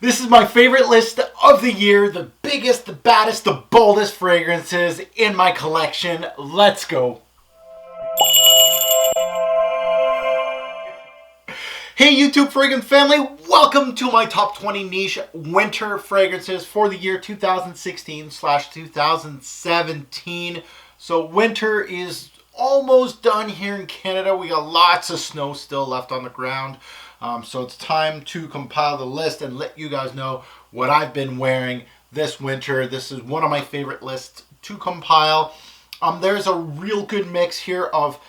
This is my favorite list of the year. The biggest, the baddest, the boldest fragrances in my collection. Let's go. Hey YouTube fragrance family, welcome to my top 20 niche winter fragrances for the year 2016/2017. So winter is almost done here in Canada. We got lots of snow still left on the ground. So it's time to compile the list and let you guys know what I've been wearing this winter. This is one of my favorite lists to compile. There's a real good mix here of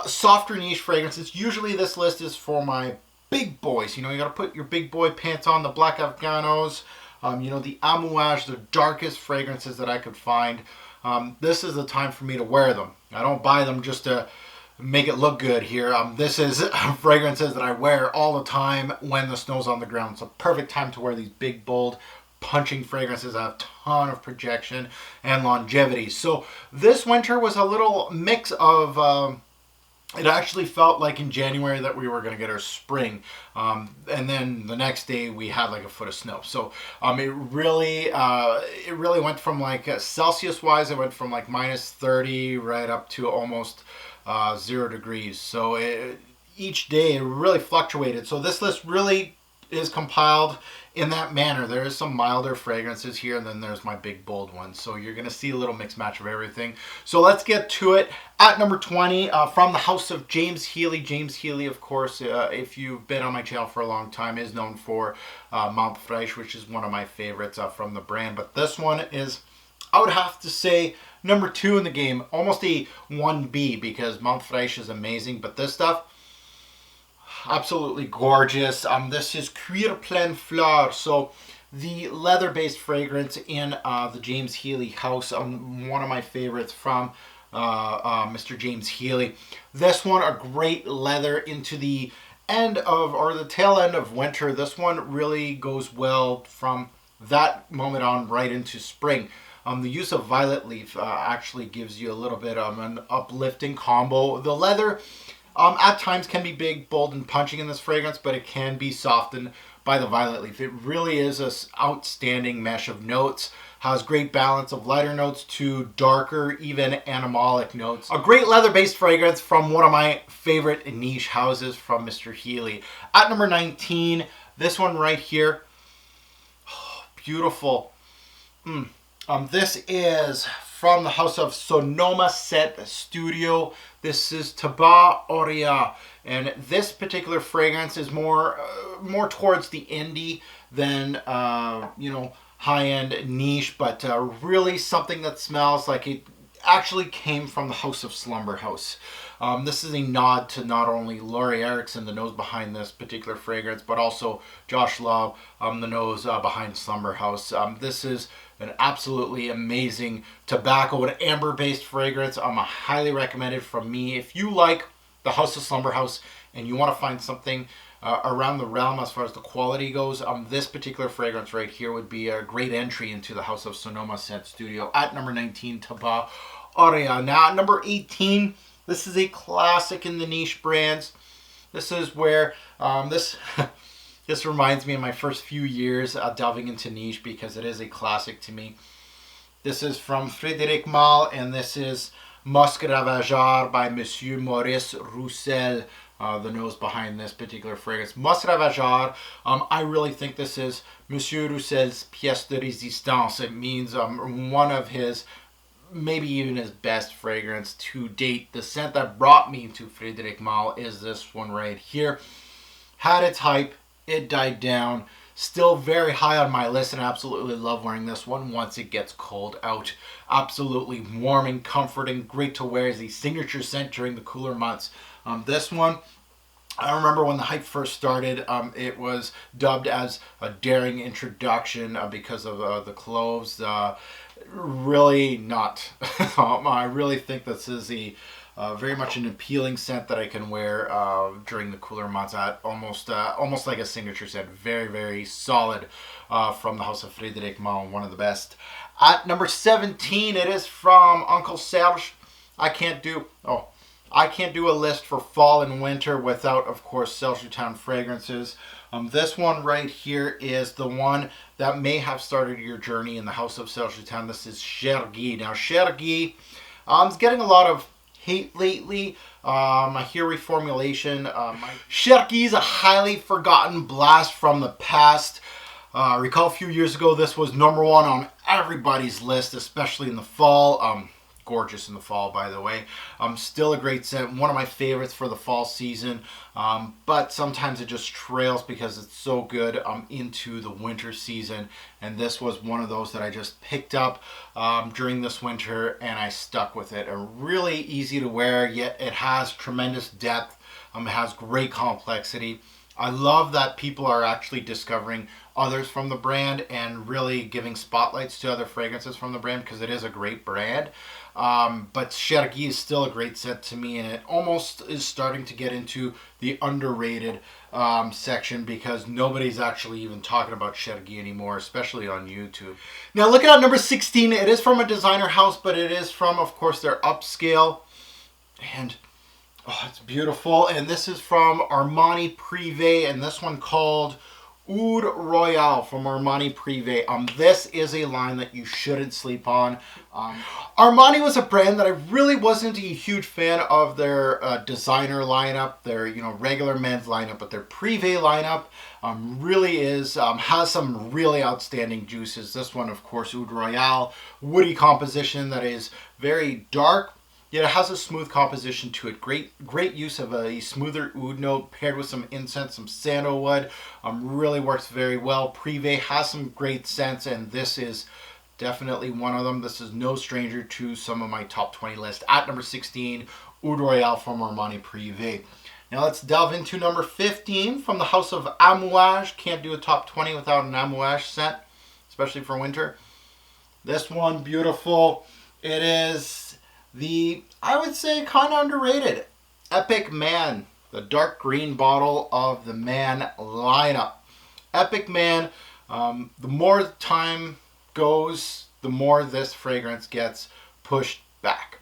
softer niche fragrances. Usually this list is for my big boys. You know, you got to put your big boy pants on, the black Afghanos, the Amouage, the darkest fragrances that I could find. This is the time for me to wear them. I don't buy them just to make it look good here. This is fragrances that I wear all the time when the snow's on the ground. It's a perfect time to wear these big, bold, punching fragrances that have a ton of projection and longevity. So this winter was a little mix of... it actually felt like in January that we were going to get our spring. And then the next day we had like a foot of snow. So it really went from like Celsius wise, it went from like -30 right up to almost 0 degrees. So each day it really fluctuated. So this list really is compiled in that manner. There is some milder fragrances here, and then there's my big bold ones. So you're going to see a little mix match of everything. So let's get to it. At number 20, from the house of James Healy. James Healy, of course, if you've been on my channel for a long time, is known for Mount Fresh, which is one of my favorites from the brand. But this one is, I would have to say, number 2 in the game. Almost a 1B, because Mount Fresh is amazing. But this stuff, absolutely gorgeous. This is Cuir Pleine Fleur, so the leather-based fragrance in the James Healy house. One of my favorites from Mr. James Healy. This one, a great leather into the end of, or the tail end of winter. This one really goes well from that moment on right into spring. The use of violet leaf actually gives you a little bit of an uplifting combo. The leather at times can be big, bold, and punching in this fragrance, but it can be softened by the violet leaf. It really is an outstanding mesh of notes. Has great balance of lighter notes to darker, even animalic notes. A great leather-based fragrance from one of my favorite niche houses from Mr. Healy. At number 19, this one right here. Oh, beautiful. This is from the house of Sonoma Scent Studio. This is Tabac Aurea, and this particular fragrance is more towards the indie than high-end niche, but really something that smells like it actually came from the House of Slumber House. This is a nod to not only Laurie Erickson, the nose behind this particular fragrance, but also Josh Love, the nose behind Slumber House. This is an absolutely amazing tobacco and amber-based fragrance. Highly recommended from me. If you like the House of Slumber House and you want to find something around the realm as far as the quality goes, this particular fragrance right here would be a great entry into the House of Sonoma Scent Studio. At number 19, Tabac Aurea. Now at number 18, this is a classic in the niche brands. This is where this reminds me of my first few years delving into niche, because it is a classic to me. This is from Frédéric Malle, and this is Musc Ravageur by Monsieur Maurice Roussel, the nose behind this particular fragrance. Musc Ravageur, I really think this is Monsieur Roussel's pièce de résistance. It means one of his, maybe even his best fragrance to date. The scent that brought me to Frédéric Malle is this one right here. Had its hype, it died down. Still very high on my list, and I absolutely love wearing this one once it gets cold out. Absolutely warming, comforting, great to wear as a signature scent during the cooler months. This one, I remember when the hype first started, it was dubbed as a daring introduction because of the cloves. Really not. I really think this is a very much an appealing scent that I can wear during the cooler months. Almost like a signature scent. Very, very solid from the house of Frédéric Malle, one of the best. At number 17, it is from Uncle Serge. I can't do a list for fall and winter without, of course, Serge Lutens fragrances. This one right here is the one that may have started your journey in the house of Sergetan. This is Chergui. Now, Chergui is getting a lot of hate lately. I hear reformulation. Chergui is a highly forgotten blast from the past. Recall a few years ago, this was number one on everybody's list, especially in the fall. Gorgeous in the fall, by the way. Still a great scent, one of my favorites for the fall season, but sometimes it just trails because it's so good into the winter season, and this was one of those that I just picked up during this winter, and I stuck with it. Really easy to wear, yet it has tremendous depth. It has great complexity. I love that people are actually discovering others from the brand and really giving spotlights to other fragrances from the brand, because it is a great brand. But Chergui is still a great scent to me, and it almost is starting to get into the underrated section, because nobody's actually even talking about Chergui anymore, especially on YouTube. Now, looking at number 16, it is from a designer house, but it is from, of course, their upscale. And oh, it's beautiful. And this is from Armani Privé, and this one called Oud Royal from Armani Privé. This is a line that you shouldn't sleep on. Armani was a brand that I really wasn't a huge fan of their designer lineup, their regular men's lineup, but their Privé lineup really is has some really outstanding juices. This one, of course, Oud Royal, woody composition that is very dark. Yet it has a smooth composition to it. Great use of a smoother oud note paired with some incense, some sandalwood. Really works very well. Privé has some great scents, and this is definitely one of them. This is no stranger to some of my top 20 list. At number 16, Oud Royal from Armani Privé. Now let's delve into number 15 from the house of Amouage. Can't do a top 20 without an Amouage scent, especially for winter. This one, beautiful. It is I would say, kind of underrated Epic Man, the dark green bottle of the Man lineup. Epic Man, the more time goes, the more this fragrance gets pushed back.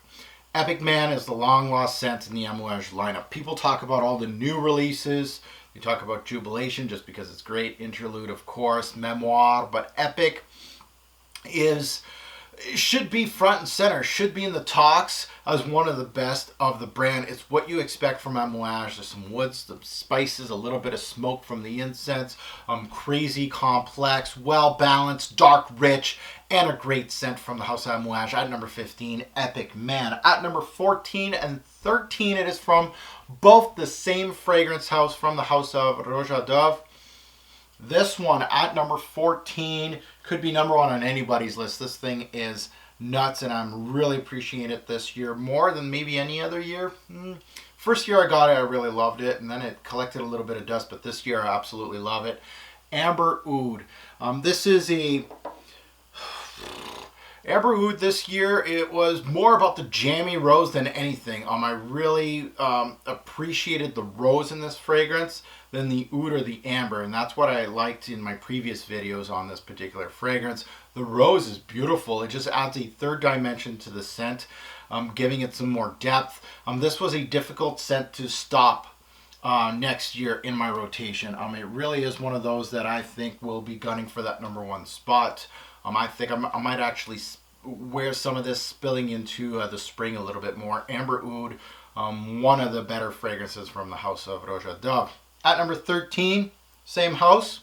Epic Man is the long lost scent in the Amouage lineup. People talk about all the new releases. They talk about Jubilation just because it's great. Interlude, of course, Memoir, but Epic should be front and center, should be in the talks as one of the best of the brand. It's what you expect from Amouage. There's some woods, some spices, a little bit of smoke from the incense, crazy complex, well balanced, dark, rich, and a great scent from the house of Amouage. At number 15, Epic Man. At number 14 and 13, it is from both the same fragrance house, from the house of Roja. This one at number 14 could be number one on anybody's list. This thing is nuts, and I'm really appreciating it this year more than maybe any other year. First year I got it, I really loved it, and then it collected a little bit of dust, but this year I absolutely love it. Amber Oud. This is a Amber Oud this year. It was more about the jammy rose than anything. I really appreciated the rose in this fragrance than the oud or the amber, and that's what I liked in my previous videos on this particular fragrance. The rose is beautiful. It just adds a third dimension to the scent, giving it some more depth. This was a difficult scent to stop next year in my rotation. It really is one of those that I think will be gunning for that number one spot. I think I might actually wear some of this spilling into the spring a little bit more. Amber Oud, one of the better fragrances from the house of Roja. At number 13, same house.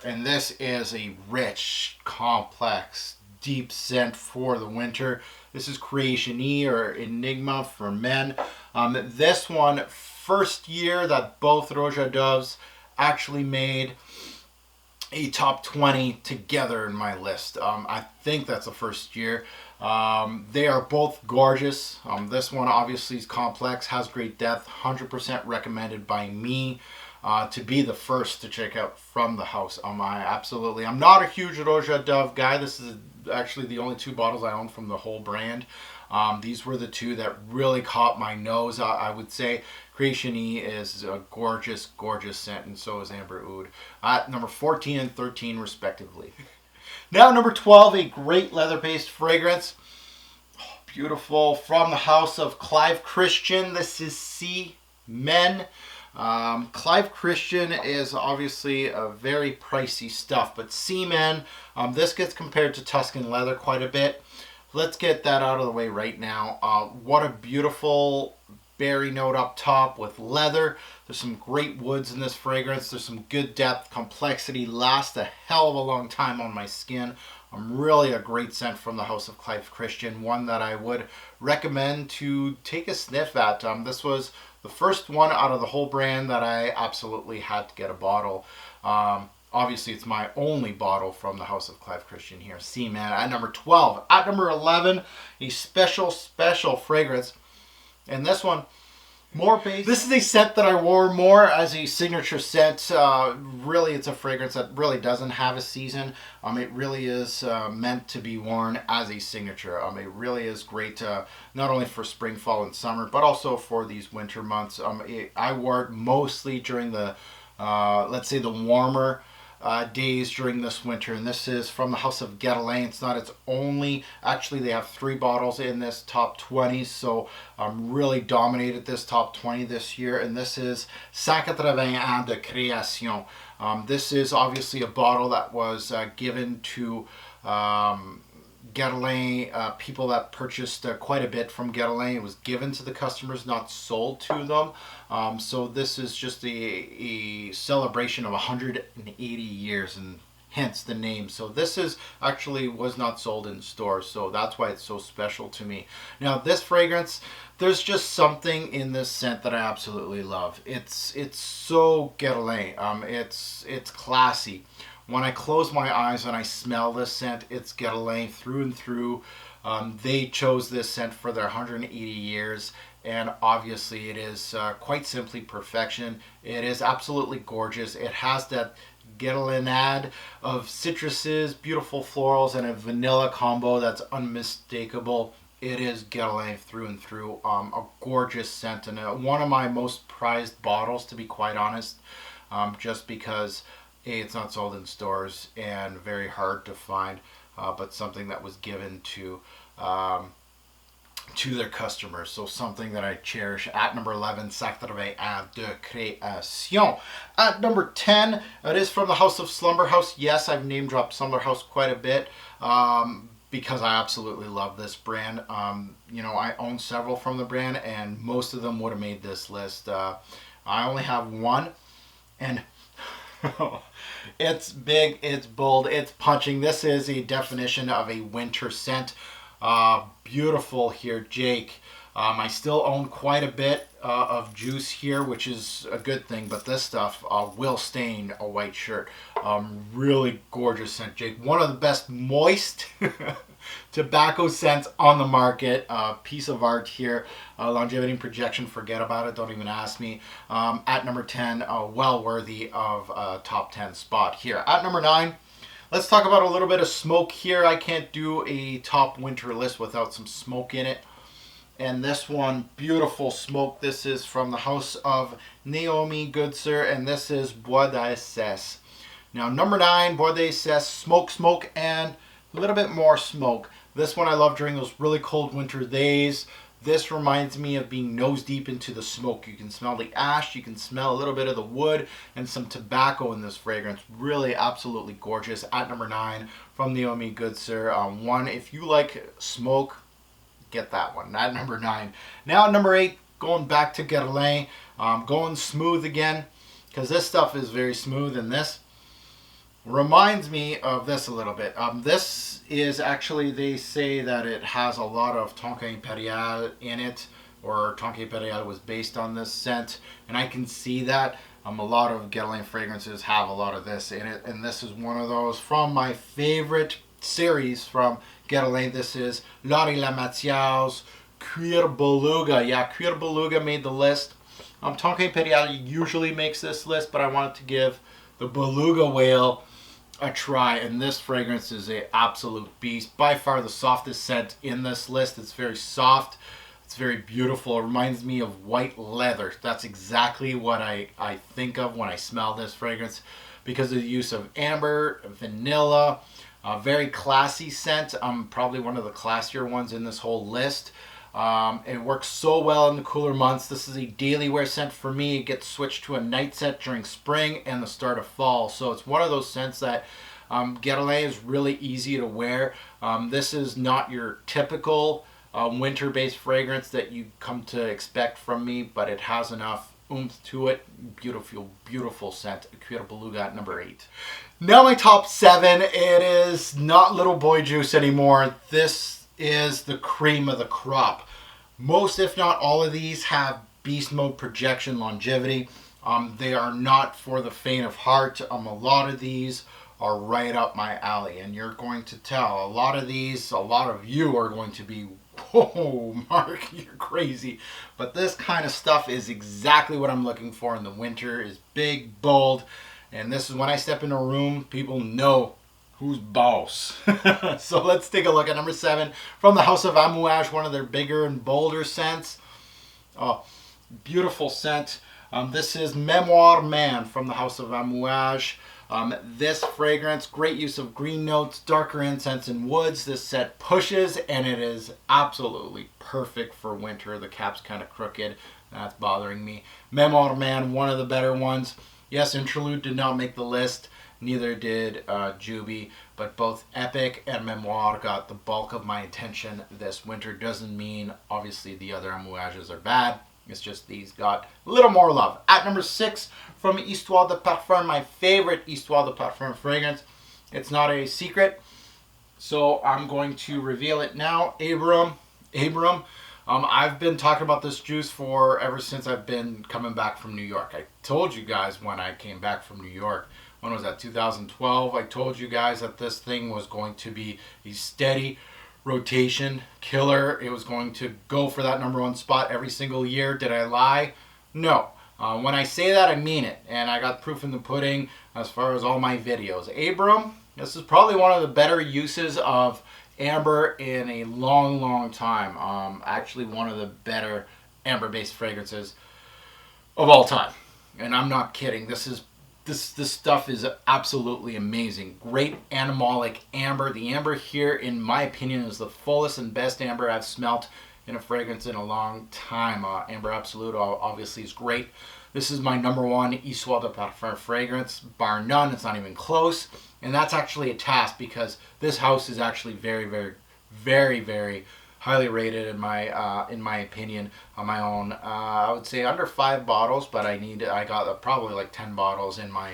And this is a rich, complex, deep scent for the winter. This is Creation or Enigma for men. This one, first year that both Roja actually made a top 20 together in my list. I think that's the first year. They are both gorgeous. This one obviously is complex, has great depth, 100% recommended by me to be the first to check out from the house. I'm not a huge Roja guy. This is actually the only two bottles I own from the whole brand. These were the two that really caught my nose. I would say Creation is a gorgeous, gorgeous scent, and so is Amber Oud. At number 14 and 13 respectively. Now number 12, a great leather-based fragrance. Oh, beautiful. From the house of Clive Christian. This is C Men. Clive Christian is obviously a very pricey stuff, but Seaman, this gets compared to Tuscan leather quite a bit. Let's get that out of the way right now. What a beautiful berry note up top with leather. There's some great woods in this fragrance. There's some good depth, complexity, lasts a hell of a long time on my skin. Really a great scent from the house of Clive Christian, one that I would recommend to take a sniff at. This was the first one out of the whole brand that I absolutely had to get a bottle. Obviously, it's my only bottle from the house of Clive Christian here. Seaman at number 12. At number 11, a special fragrance. And this one, more base. This is a scent that I wore more as a signature scent. Really, it's a fragrance that really doesn't have a season. It really is meant to be worn as a signature. It really is great, not only for spring, fall, and summer, but also for these winter months. I wore it mostly during the, let's say, the warmer days during this winter, and this is from the house of Guerlain. It's not its only, actually they have 3 bottles in this top 20, so really dominated this top 20 this year, and this is 180 Ans de Creation. This is obviously a bottle that was given to Guerlain, people that purchased quite a bit from Guerlain. It was given to the customers, not sold to them. So this is just a celebration of 180 years, and hence the name. So this is actually was not sold in stores, so that's why it's so special to me. Now this fragrance, there's just something in this scent that I absolutely love. It's so Guerlain. It's classy. When I close my eyes and I smell this scent, it's Guerlain through and through. They chose this scent for their 180 years, and obviously it is quite simply perfection. It is absolutely gorgeous. It has that Guerlainade of citruses, beautiful florals, and a vanilla combo that's unmistakable. It is Guerlain through and through. A gorgeous scent, and one of my most prized bottles, to be quite honest, just because it's not sold in stores and very hard to find, but something that was given to their customers. So something that I cherish. At number 11, 180 Ans de Creation. At number 10, it is from the house of Slumber House. Yes, I've name dropped Slumber House quite a bit because I absolutely love this brand. You know, I own several from the brand, and most of them would have made this list. I only have one, and it's big, it's bold, it's punching. This is a definition of a winter scent. Beautiful here, Jeke. I still own quite a bit of juice here, which is a good thing, but this stuff will stain a white shirt. Really gorgeous scent, Jeke. One of the best moist tobacco scents on the market. Piece of art here. Longevity and projection, forget about it, don't even ask me. At number 10, well worthy of a top 10 spot here. At number 9, let's talk about a little bit of smoke here. I can't do a top winter list without some smoke in it. And this one, beautiful smoke. This is from the house of Naomi Goodsir, and this is Bois D'Ascese. Now, number 9, Bois D'Ascese, smoke, and a little bit more smoke. This one I love during those really cold winter days. This reminds me of being nose deep into the smoke. You can smell the ash, you can smell a little bit of the wood, and some tobacco in this fragrance. Really absolutely gorgeous. At number 9, from Naomi Goodsir. One, if you like smoke, get that one. At number 9. Now at number 8, going back to Guerlain. Going smooth again, because this stuff is very smooth, and this reminds me of this a little bit. This is actually, they say that it has a lot of Tonka Imperial in it, or Tonka Imperial was based on this scent, and I can see that. A lot of Guerlain fragrances have a lot of this in it, and this is one of those from my favorite series from Guerlain. This is Laurie Lamathieu's Cuir Beluga. Yeah, Cuir Beluga made the list. Tonka Imperial usually makes this list, but I wanted to give the Beluga whale a try, and this fragrance is a absolute beast. By far the softest scent in this list. It's very soft, it's very beautiful. It reminds me of white leather. That's exactly what I think of when I smell this fragrance, because of the use of amber, vanilla. A very classy scent. Probably one of the classier ones in this whole list. It works so well in the cooler months. This is a daily wear scent for me. It gets switched to a night scent during spring and the start of fall. So it's one of those scents that Guerlain is really easy to wear. This is not your typical winter-based fragrance that you come to expect from me, but it has enough oomph to it. Beautiful, beautiful scent. Cuir Beluga at number 8. Now my top 7. It is not Little Boy Juice anymore. This is the cream of the crop. Most, if not all of these, have beast mode projection longevity. They are not for the faint of heart. A lot of these are right up my alley, and you're going to tell. A lot of you are going to be, whoa, Mark, you're crazy. But this kind of stuff is exactly what I'm looking for in the winter. Is big, bold, and this is when I step in a room, people know who's boss. So let's take a look at number 7 from the House of Amouage, one of their bigger and bolder scents. Oh, beautiful scent. This is Memoir Man from the House of Amouage. This fragrance, great use of green notes, darker incense and woods. This scent pushes, and it is absolutely perfect for winter. The cap's kind of crooked. That's bothering me. Memoir Man, one of the better ones. Yes, Interlude did not make the list. Neither did Juby, but both Epic and Memoir got the bulk of my attention this winter. Doesn't mean, obviously, the other Amouages are bad. It's just these got a little more love. At number 6, from Histoire de Parfum, my favorite Histoire de Parfum fragrance. It's not a secret, so I'm going to reveal it now. Abram. I've been talking about this juice for ever since I've been coming back from New York. I told you guys when I came back from New York. When was that? 2012. I told you guys that this thing was going to be a steady rotation killer. It was going to go for that number 1 spot every single year. Did I lie? No. When I say that, I mean it. And I got proof in the pudding as far as all my videos. Abram, this is probably one of the better uses of amber in a long, long time. Actually, one of the better amber-based fragrances of all time. And I'm not kidding. This stuff is absolutely amazing. Great animalic amber. The amber here, in my opinion, is the fullest and best amber I've smelt in a fragrance in a long time. Amber Absolute obviously is great. This is my number 1 Histoire de Parfum fragrance, bar none. It's not even close. And that's actually a task, because this house is actually very, very, very, very highly rated in my opinion on my own. I would say under 5 bottles, but I got probably like 10 bottles in my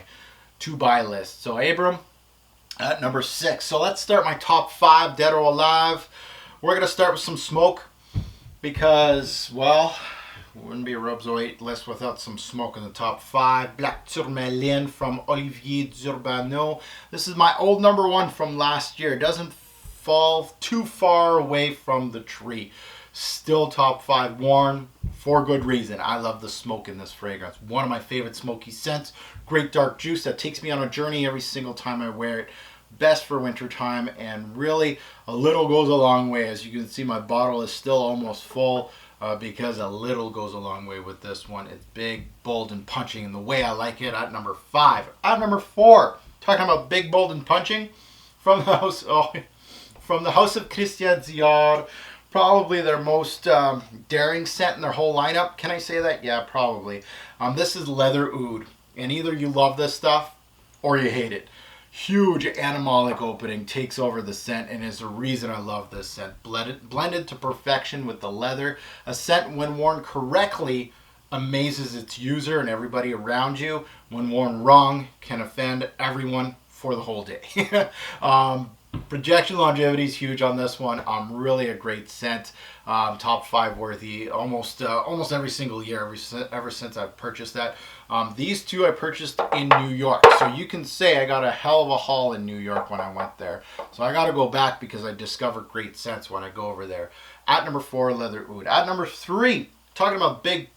to buy list. So Abram at number 6. So let's start my top 5, dead or alive. We're gonna start with some smoke, because, well, it wouldn't be a Robes08 list without some smoke in the top 5. Black Tourmaline from Olivier D'Urbano. This is my old number 1 from last year. It doesn't fall too far away from the tree. Still top 5 worn for good reason. I love the smoke in this fragrance. One of my favorite smoky scents. Great dark juice that takes me on a journey every single time I wear it. Best for winter time, and really a little goes a long way. As you can see, my bottle is still almost full because a little goes a long way with this one. It's big, bold, and punching in the way I like it. At number 5. At number 4, talking about big, bold, and punching, from the house. From the House of Christian Dior, probably their most daring scent in their whole lineup. Can I say that? Yeah, probably. This is Leather Oud, and either you love this stuff or you hate it. Huge animalic opening takes over the scent, and is the reason I love this scent. Blended to perfection with the leather. A scent, when worn correctly, amazes its user and everybody around you. When worn wrong, can offend everyone for the whole day. Projection longevity is huge on this one. Really a great scent. Top 5 worthy almost every single year ever since I've purchased that. These two I purchased in New York, so you can say I got a hell of a haul in New York when I went there. So I got to go back, because I discover great scents when I go over there. At number 4, Leather Oud. At number 3, talking about big,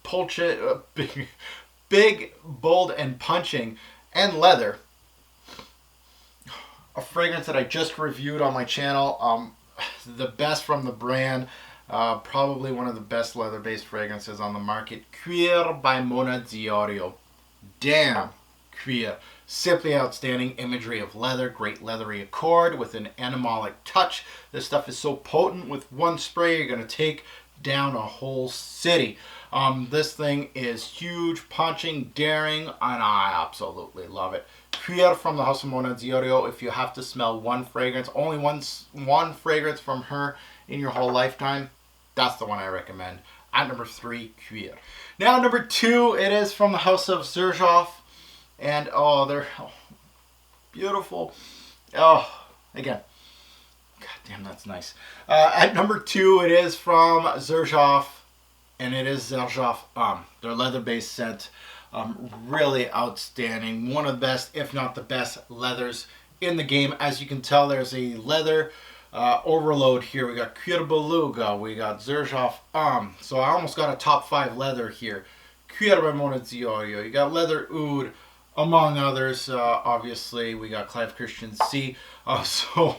big, bold, and punching, and leather. A fragrance that I just reviewed on my channel. The best from the brand. Probably one of the best leather-based fragrances on the market. Cuir by Mona Diorio. Damn, Cuir. Simply outstanding imagery of leather. Great leathery accord with an animalic touch. This stuff is so potent. With one spray, you're going to take down a whole city. This thing is huge, punching, daring, and I absolutely love it. Cuir from the House of Monadziorio. If you have to smell one fragrance, only one fragrance from her in your whole lifetime, that's the one I recommend. At number 3, Cuir. Now number 2, it is from the House of Xerjoff. And they're beautiful. Again, god damn, that's nice. At number 2, it is from Xerjoff, and it is Xerjoff their leather-based scent. Really outstanding. One of the best, if not the best, leathers in the game. As you can tell, there's a leather overload here. We got Cuir Beluga, we got Xerjoff so I almost got a top 5 leather here. Cuir Monadziorio, you got leather Oud, among others. Obviously we got Clive Christian C. So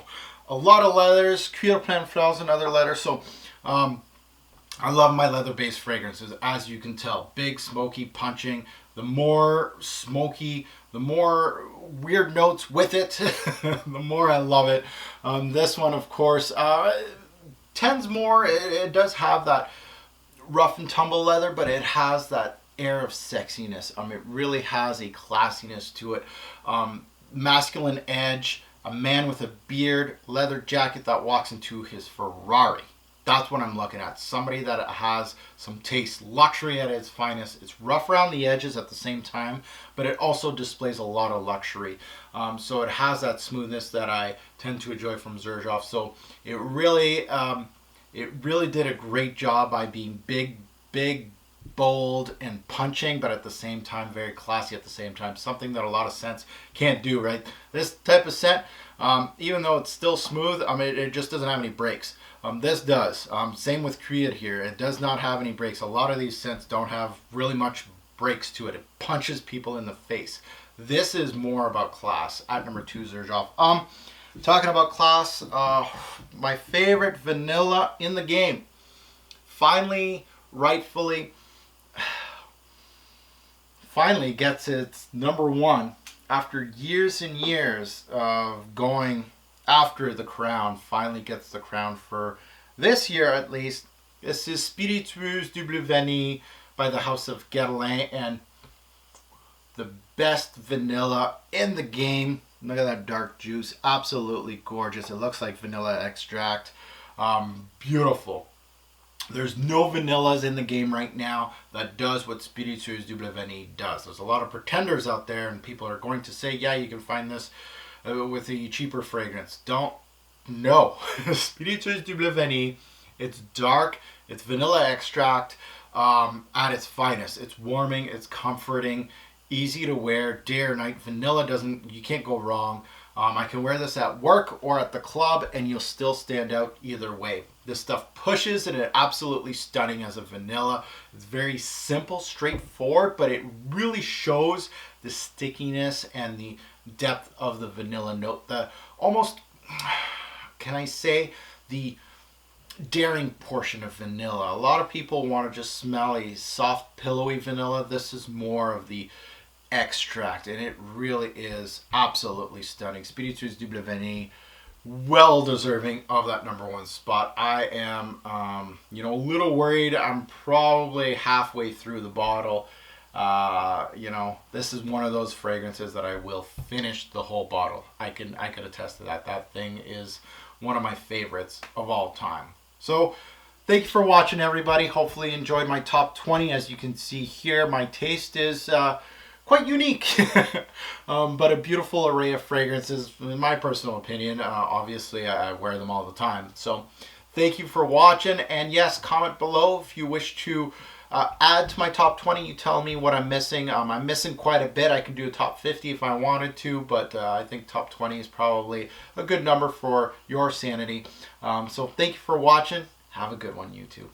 a lot of leathers. Cuir Pleine, Fleur, another leather. So I love my leather-based fragrances, as you can tell. Big, smoky, punching. The more smoky, the more weird notes with it, the more I love it. This one, of course, tends more. It does have that rough and tumble leather, but it has that air of sexiness. It really has a classiness to it. Masculine edge, a man with a beard, leather jacket that walks into his Ferrari. That's what I'm looking at. Somebody that has some taste, luxury at its finest. It's rough around the edges at the same time, but it also displays a lot of luxury. So it has that smoothness that I tend to enjoy from Xerjoff. So it really did a great job by being big, bold, and punching, but at the same time very classy at the same time. Something that a lot of scents can't do, right? This type of scent, even though it's still smooth, it just doesn't have any breaks. This does. Same with Cuir here. It does not have any breaks. A lot of these scents don't have really much breaks to it. It punches people in the face. This is more about class. At number 2, Xerjoff. Talking about class, my favorite vanilla in the game. Finally, rightfully, gets its number 1 after years and years of going after the crown. Finally gets the crown for this year at least. This is Spiritueuse Double Vanille by the House of Guerlain, and the best vanilla in the game. Look at that dark juice. Absolutely gorgeous. It looks like vanilla extract. Beautiful. There's no vanillas in the game right now that does what Spiritueuse Double Vanille does. There's a lot of pretenders out there, and people are going to say, yeah, you can find this with a cheaper fragrance. No. Spiritueuse Double Vanille, it's dark, it's vanilla extract at its finest. It's warming, it's comforting, easy to wear, day or night. Vanilla you can't go wrong. I can wear this at work or at the club and you'll still stand out either way. This stuff pushes and it's absolutely stunning as a vanilla. It's very simple, straightforward, but it really shows the stickiness and the depth of the vanilla note. The almost, can I say, the daring portion of vanilla. A lot of people want to just smell a soft, pillowy vanilla. This is more of the extract, and it really is absolutely stunning. Spiritueuse Double Vanille, well deserving of that number 1 spot. I am, a little worried. I'm probably halfway through the bottle. This is one of those fragrances that I will finish the whole bottle. I can attest to that. That thing is one of my favorites of all time. So thank you for watching, everybody. Hopefully you enjoyed my top 20. As you can see here, my taste is quite unique, but a beautiful array of fragrances, in my personal opinion. Obviously, I wear them all the time. So thank you for watching, and yes, comment below if you wish to add to my top 20. You tell me what I'm missing. I'm missing quite a bit. I could do a top 50 if I wanted to, but I think top 20 is probably a good number for your sanity. So thank you for watching. Have a good one, YouTube.